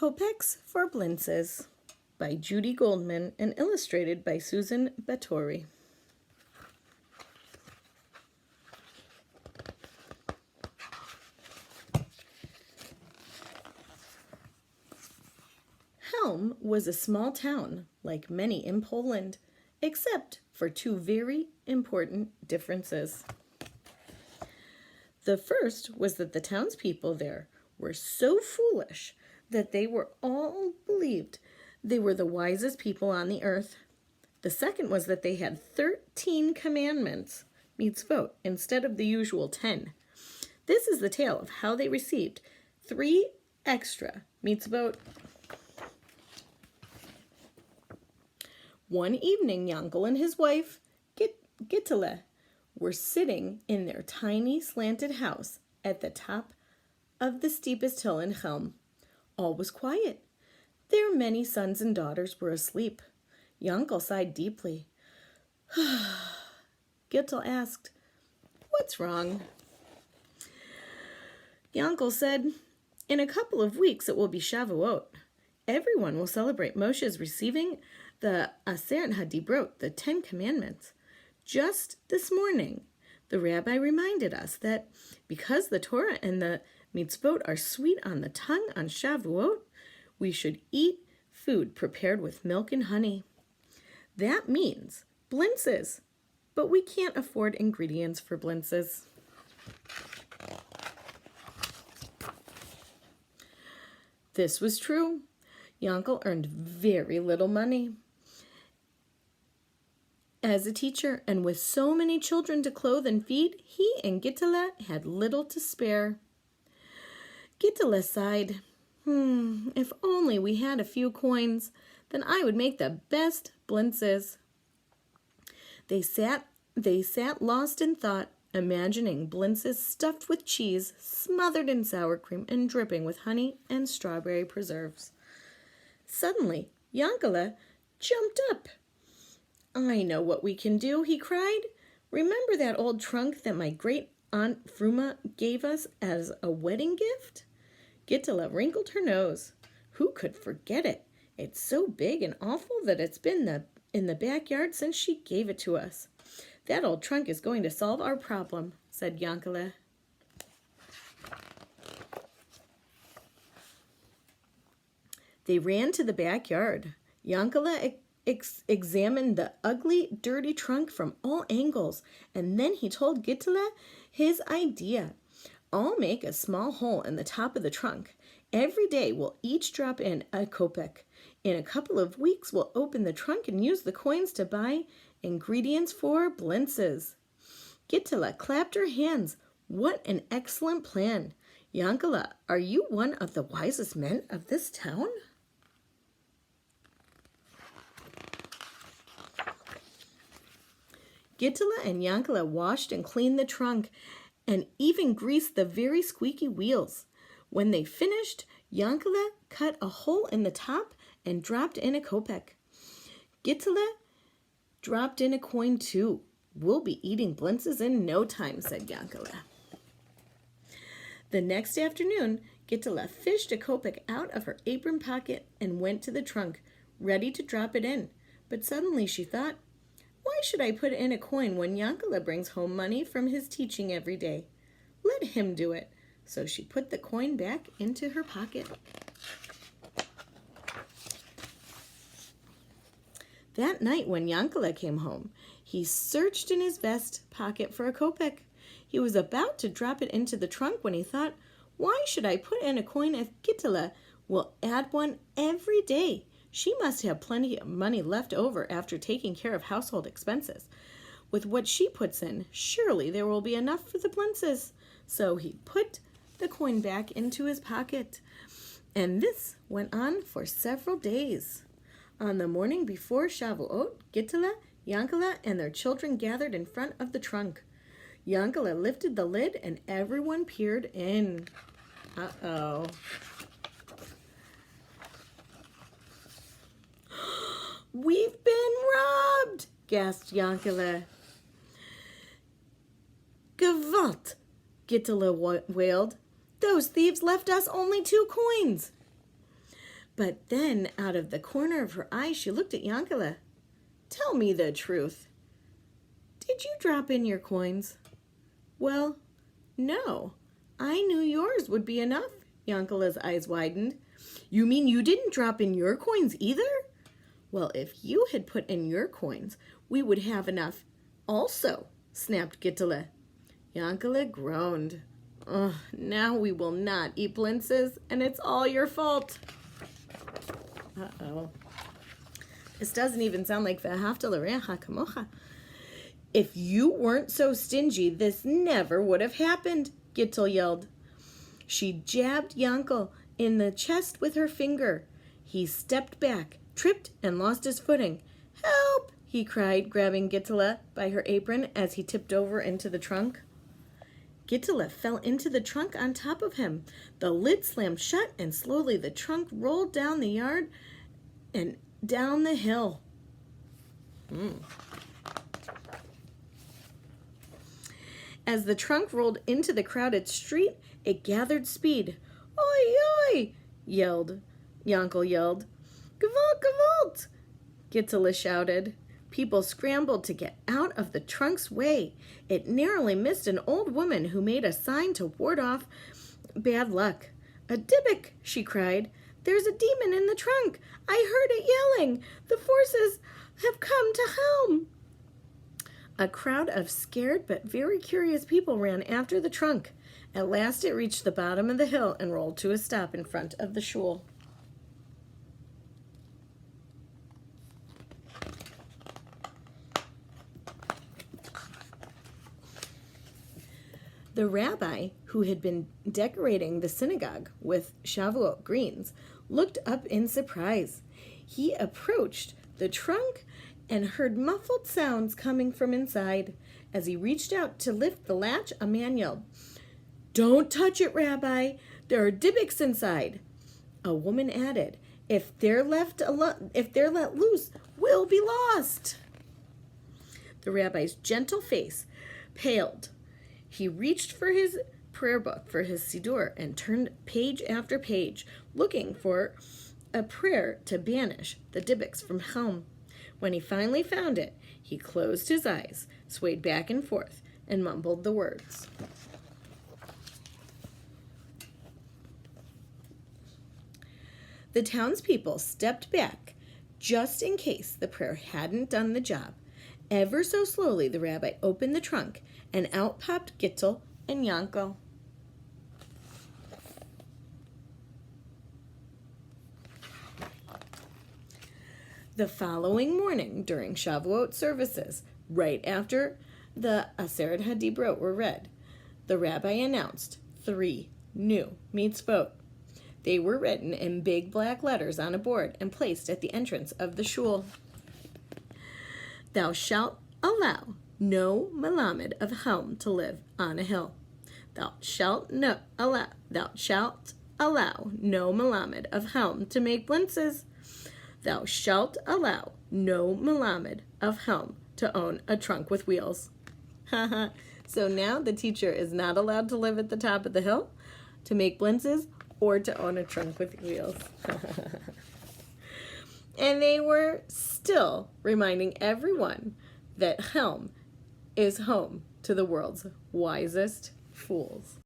Kopecks for Blintzes by Judy Goldman and illustrated by Susan Battori. Helm was a small town, like many in Poland, except for two very important differences. The first was that the townspeople there were so foolish that they were all believed they were the wisest people on the earth. The second was that they had 13 commandments, mitzvot, instead of the usual 10. This is the tale of how they received 3 extra mitzvot. One evening, Yankel and his wife, Gittele, were sitting in their tiny slanted house at the top of the steepest hill in Helm. All was quiet. Their many sons and daughters were asleep. Yankel sighed deeply. Gittel asked, "What's wrong?" Yankel said, "In a couple of weeks it will be Shavuot. Everyone will celebrate Moshe's receiving the Aseret HaDibrot, the 10 Commandments. Just this morning, the rabbi reminded us that because the Torah and the mitzvot are sweet on the tongue on Shavuot, we should eat food prepared with milk and honey. That means blintzes, but we can't afford ingredients for blintzes." This was true. Yankel earned very little money as a teacher, and with so many children to clothe and feed, he and Gittele had little to spare. Gittele sighed, "If only we had a few coins, then I would make the best blintzes." They sat lost in thought, imagining blintzes stuffed with cheese, smothered in sour cream, and dripping with honey and strawberry preserves. Suddenly, Yankele jumped up. "I know what we can do," he cried. "Remember that old trunk that my great-aunt Fruma gave us as a wedding gift?" Gittele wrinkled her nose. "Who could forget it? It's so big and awful that it's been in the backyard since she gave it to us. That old trunk is going to solve our problem," said Yankele. They ran to the backyard. Yankele examined the ugly, dirty trunk from all angles, and then he told Gittele his idea. "I'll make a small hole in the top of the trunk. Every day we'll each drop in a Kopeck. In a couple of weeks we'll open the trunk and use the coins to buy ingredients for blintzes." Gittele clapped her hands. "What an excellent plan! Yankele, are you one of the wisest men of this town?" Gittele and Yankele washed and cleaned the trunk and even greased the very squeaky wheels. When they finished, Yankele cut a hole in the top and dropped in a Kopeck. Gittele dropped in a coin too. "We'll be eating blintzes in no time," said Yankele. The next afternoon, Gittele fished a Kopeck out of her apron pocket and went to the trunk, ready to drop it in. But suddenly she thought, "Why should I put in a coin when Yankele brings home money from his teaching every day? Let him do it." So she put the coin back into her pocket. That night when Yankele came home, he searched in his vest pocket for a Kopeck. He was about to drop it into the trunk when he thought, "Why should I put in a coin if Gittele will add one every day? She must have plenty of money left over after taking care of household expenses. With what she puts in, surely there will be enough for the blintzes." So he put the coin back into his pocket. And this went on for several days. On the morning before Shavuot, Gittele, Yankele, and their children gathered in front of the trunk. Yankele lifted the lid and everyone peered in. Uh-oh. "We've been robbed!" gasped Yankele. "Gewalt!" Gittele wailed. "Those thieves left us only 2 coins." But then, out of the corner of her eye, she looked at Yankele. Tell me the truth. Did you drop in your coins? Well, no. I knew yours would be enough. Yankele's eyes widened. You mean you didn't drop in your coins either? Well, if you had put in your coins, we would have enough also, snapped Gittele. Yankele groaned. Ugh, now we will not eat blintzes, and it's all your fault. Uh-oh. This doesn't even sound like V'ahavta l'reacha kamocha. If you weren't so stingy, this never would have happened, Gittel yelled. She jabbed Yankel in the chest with her finger. He stepped back, tripped, and lost his footing. Help! He cried, grabbing Gittele by her apron as he tipped over into the trunk. Gittele fell into the trunk on top of him. The lid slammed shut, and slowly the trunk rolled down the yard and down the hill. As the trunk rolled into the crowded street, it gathered speed. Oi, oi! Yankel yelled. Gewalt, gewalt! Gittele shouted. People scrambled to get out of the trunk's way. It narrowly missed an old woman who made a sign to ward off bad luck. A Dybbuk, she cried. There's a demon in the trunk. I heard it yelling. The forces have come to helm. A crowd of scared but very curious people ran after the trunk. At last it reached the bottom of the hill and rolled to a stop in front of the shul. The rabbi, who had been decorating the synagogue with Shavuot greens, looked up in surprise. He approached the trunk and heard muffled sounds coming from inside. As he reached out to lift the latch, a man yelled, Don't touch it, Rabbi. There are Dybbuks inside. A woman added, If they're let loose, we'll be lost. The rabbi's gentle face paled. He reached for his prayer book, for his siddur, and turned page after page, looking for a prayer to banish the Dybbuks from home. When he finally found it, he closed his eyes, swayed back and forth, and mumbled the words. The townspeople stepped back, just in case the prayer hadn't done the job. Ever so slowly, the rabbi opened the trunk, and out popped Gittel and Yankel. The following morning, during Shavuot services, right after the Aseret HaDibrot were read, the rabbi announced 3 new mitzvot. They were written in big black letters on a board and placed at the entrance of the shul. Thou shalt allow no melamed of helm to live on a hill. Thou shalt allow no melamed of helm to make blintzes. Thou shalt allow no melamed of helm to own a trunk with wheels. So now the teacher is not allowed to live at the top of the hill, to make blintzes, or to own a trunk with wheels. And they were still reminding everyone that Helm is home to the world's wisest fools.